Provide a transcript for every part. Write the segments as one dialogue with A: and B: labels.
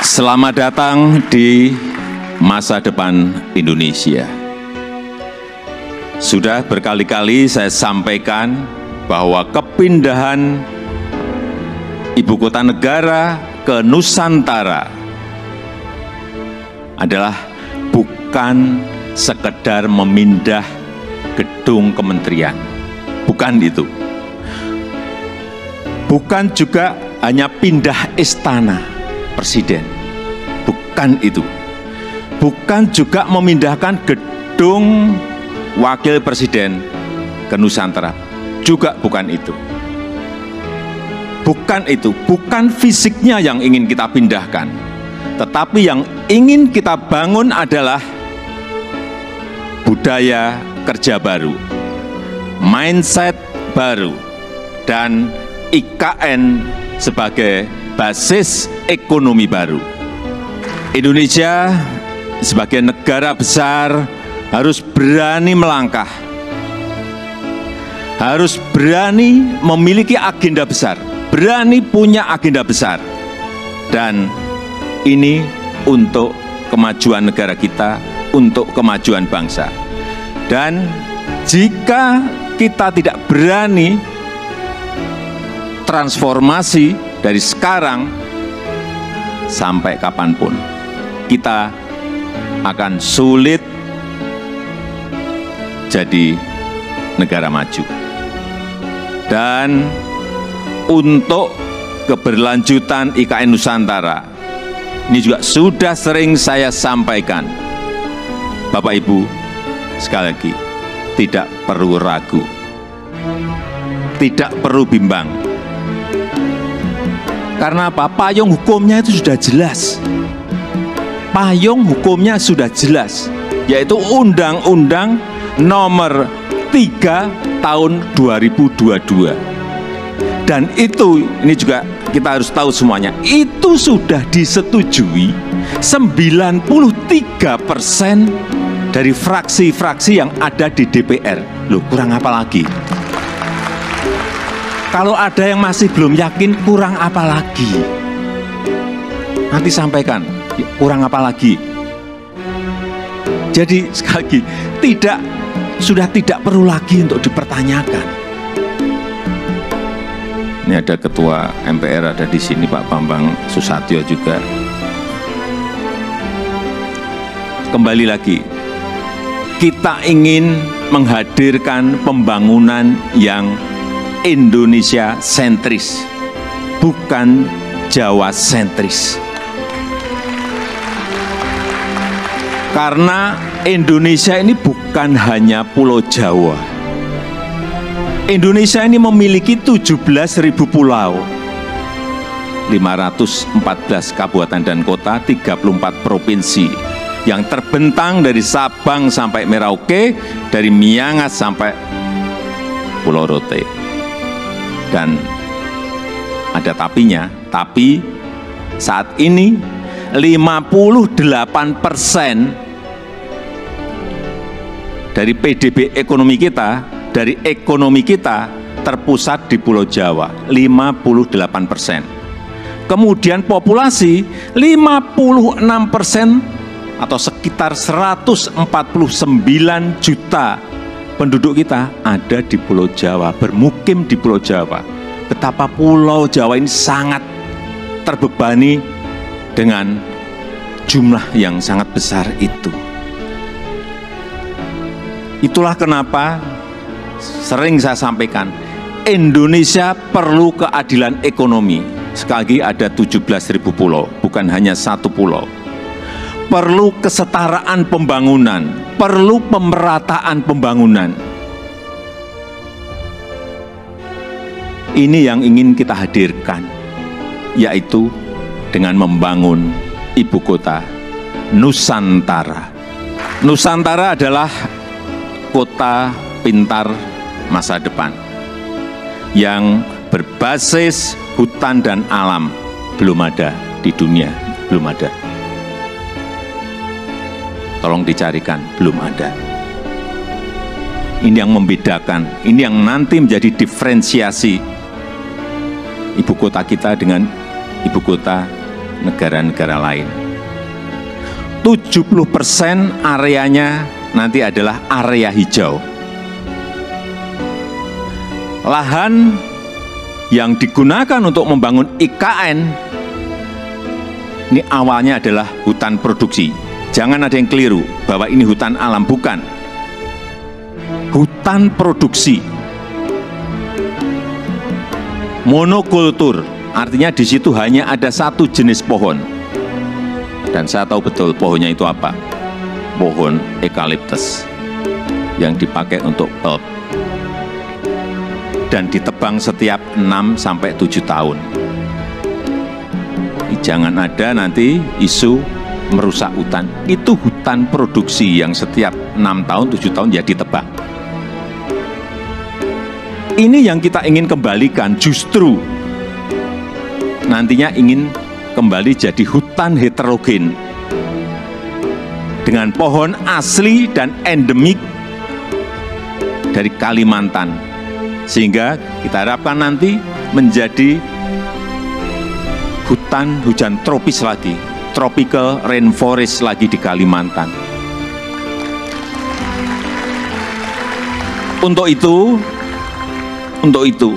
A: Selamat datang di masa depan Indonesia. Sudah berkali-kali saya sampaikan bahwa kepindahan ibu kota negara ke Nusantara adalah bukan sekedar memindah gedung kementerian. Bukan itu. Bukan juga hanya pindah istana presiden. Bukan itu. Bukan juga memindahkan gedung wakil presiden ke Nusantara. Juga bukan itu. Bukan itu. Bukan fisiknya yang ingin kita pindahkan. Tetapi yang ingin kita bangun adalah budaya kerja baru, mindset baru, dan IKN sebagai basis ekonomi baru. Indonesia sebagai negara besar harus berani melangkah, harus berani memiliki agenda besar, berani punya agenda besar. Dan ini untuk kemajuan negara kita, untuk kemajuan bangsa. Dan jika kita tidak berani transformasi dari sekarang sampai kapanpun, kita akan sulit jadi negara maju. Dan untuk keberlanjutan IKN Nusantara, ini juga sudah sering saya sampaikan, Bapak Ibu, sekali lagi, tidak perlu ragu, tidak perlu bimbang. Karena apa? Payung hukumnya itu sudah jelas. Payung hukumnya sudah jelas, yaitu Undang-Undang Nomor 3 Tahun 2022. Dan itu, ini juga kita harus tahu semuanya, itu sudah disetujui 93% dari fraksi-fraksi yang ada di DPR. Loh, kurang apa lagi? Kalau ada yang masih belum yakin, kurang apa lagi? Nanti sampaikan, kurang apa lagi? Jadi sekali lagi, sudah tidak perlu lagi untuk dipertanyakan. Ini ada Ketua MPR ada di sini, Pak Bambang Susatyo juga. Kembali lagi, kita ingin menghadirkan pembangunan yang Indonesia sentris, bukan Jawa sentris. Karena Indonesia ini bukan hanya Pulau Jawa. Indonesia ini memiliki 17.000 pulau, 514 kabupaten dan kota, 34 provinsi yang terbentang dari Sabang sampai Merauke, dari Miangas sampai Pulau Rote. Dan ada tapinya, tapi saat ini 58% dari PDB ekonomi kita, dari ekonomi kita terpusat di Pulau Jawa, 58%. Kemudian populasi 56% atau sekitar 149 juta penduduk kita ada di Pulau Jawa, bermukim di Pulau Jawa. Betapa Pulau Jawa ini sangat terbebani dengan jumlah yang sangat besar itu. Itulah kenapa sering saya sampaikan, Indonesia perlu keadilan ekonomi. Sekali lagi, ada 17.000 pulau, bukan hanya satu pulau. Perlu kesetaraan pembangunan, perlu pemerataan pembangunan. Ini yang ingin kita hadirkan, yaitu dengan membangun ibu kota Nusantara. Nusantara adalah kota pintar masa depan yang berbasis hutan dan alam. Belum ada di dunia, belum ada. Tolong dicarikan, belum ada. Ini yang membedakan, ini yang nanti menjadi diferensiasi ibu kota kita dengan ibu kota negara-negara lain. 70% areanya nanti adalah area hijau. Lahan yang digunakan untuk membangun IKN ini awalnya adalah hutan produksi. Jangan ada yang keliru bahwa ini hutan alam, bukan. Hutan produksi. Monokultur, artinya di situ hanya ada satu jenis pohon. Dan saya tahu betul pohonnya itu apa. Pohon eukaliptus yang dipakai untuk pulp. Dan ditebang setiap 6-7 tahun. Jangan ada nanti isu merusak hutan. Itu hutan produksi yang setiap 6 tahun, 7 tahun ya ditebang. Ini yang kita ingin kembalikan, justru nantinya ingin kembali jadi hutan heterogen dengan pohon asli dan endemik dari Kalimantan, sehingga kita harapkan nanti menjadi hutan hujan tropis lagi, tropical rainforest lagi di Kalimantan. Untuk itu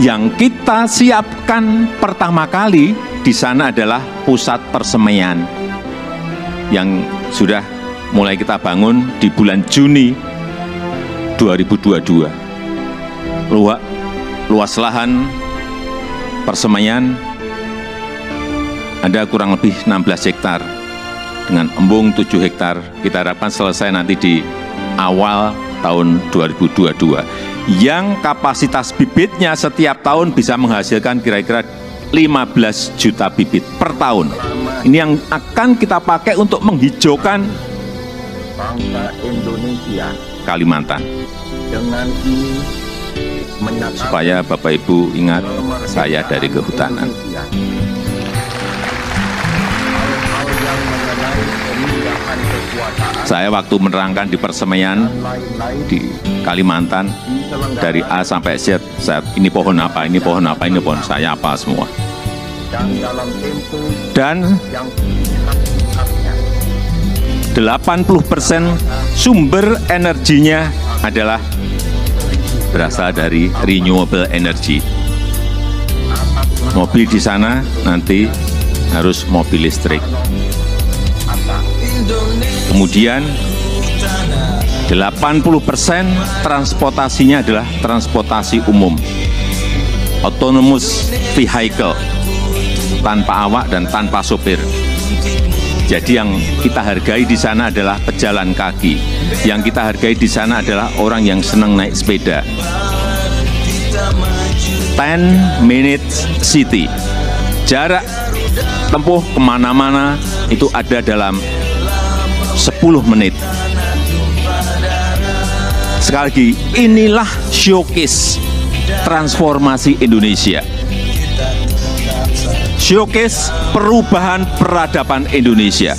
A: yang kita siapkan pertama kali di sana adalah pusat persemaian yang sudah mulai kita bangun di bulan Juni 2022. Luas lahan persemaian ada kurang lebih 16 hektar dengan embung 7 hektar. Kita harapkan selesai nanti di awal tahun 2022 yang kapasitas bibitnya setiap tahun bisa menghasilkan kira-kira 15 juta bibit per tahun. Ini yang akan kita pakai untuk menghijaukan
B: bangsa Indonesia
A: Kalimantan.
B: Dengan ini
A: supaya Bapak Ibu ingat saya dari kehutanan. Saya waktu menerangkan di persemaian di Kalimantan dari A sampai Z, ini pohon apa, ini pohon apa, ini pohon saya apa semua. Dan 80% sumber energinya adalah berasal dari renewable energy. Mobil di sana nanti harus mobil listrik. Kemudian 80% transportasinya adalah transportasi umum, autonomous vehicle, tanpa awak dan tanpa sopir. Jadi yang kita hargai di sana adalah pejalan kaki. Yang kita hargai di sana adalah orang yang senang naik sepeda. 10 minutes city. Jarak tempuh kemana-mana itu ada dalam 10 menit. Sekali lagi, inilah showcase transformasi Indonesia. Showcase perubahan peradaban Indonesia.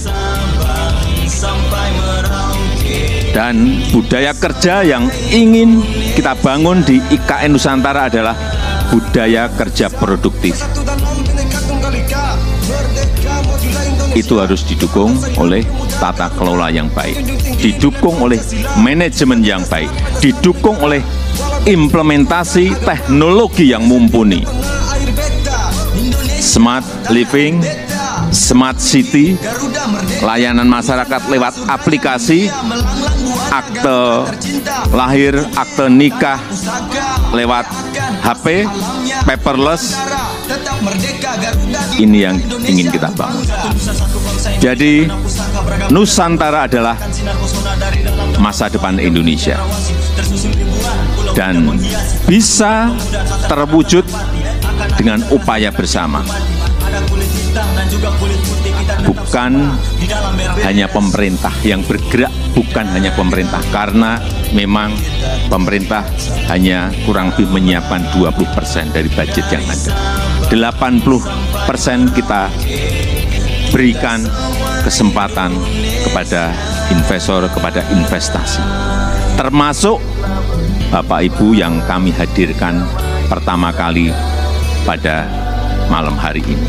A: Dan budaya kerja yang ingin kita bangun di IKN Nusantara adalah budaya kerja produktif. Itu harus didukung oleh tata kelola yang baik, didukung oleh manajemen yang baik, didukung oleh implementasi teknologi yang mumpuni. Smart living, smart city, layanan masyarakat lewat aplikasi, akte lahir, akte nikah lewat HP, paperless. Ini yang ingin kita bangun. Jadi Nusantara adalah masa depan Indonesia dan bisa terwujud dengan upaya bersama. Bukan hanya pemerintah yang bergerak, bukan hanya pemerintah, karena memang pemerintah hanya kurang lebih menyiapkan 20% dari budget yang ada. 80% kita berikan kesempatan kepada investor, kepada investasi. Termasuk Bapak Ibu yang kami hadirkan pertama kali pada malam hari ini.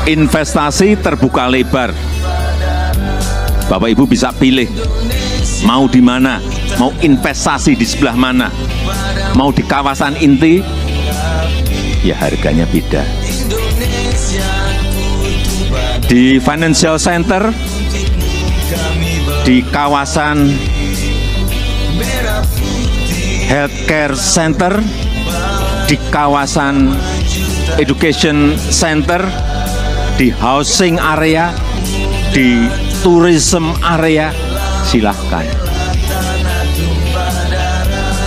A: investasi terbuka lebar. Bapak Ibu bisa pilih mau di mana, mau investasi di sebelah mana, mau di kawasan inti, ya harganya beda. Di financial center, di kawasan healthcare center, di kawasan education center, di housing area, di tourism area, silahkan.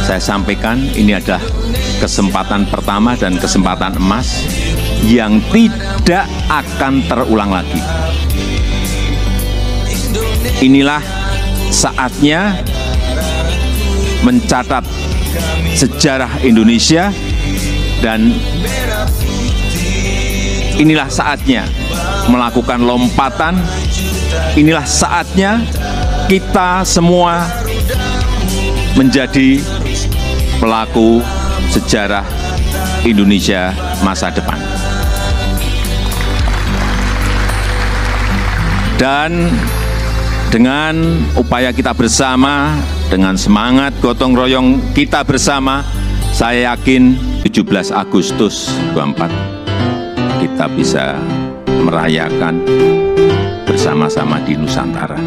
A: Saya sampaikan ini adalah kesempatan pertama dan kesempatan emas yang tidak akan terulang lagi. Inilah saatnya mencatat sejarah Indonesia dan inilah saatnya melakukan lompatan. Inilah saatnya kita semua menjadi pelaku sejarah Indonesia masa depan. Dan dengan upaya kita bersama, dengan semangat gotong royong kita bersama, saya yakin 17 Agustus 24 kita bisa merayakan bersama-sama di Nusantara.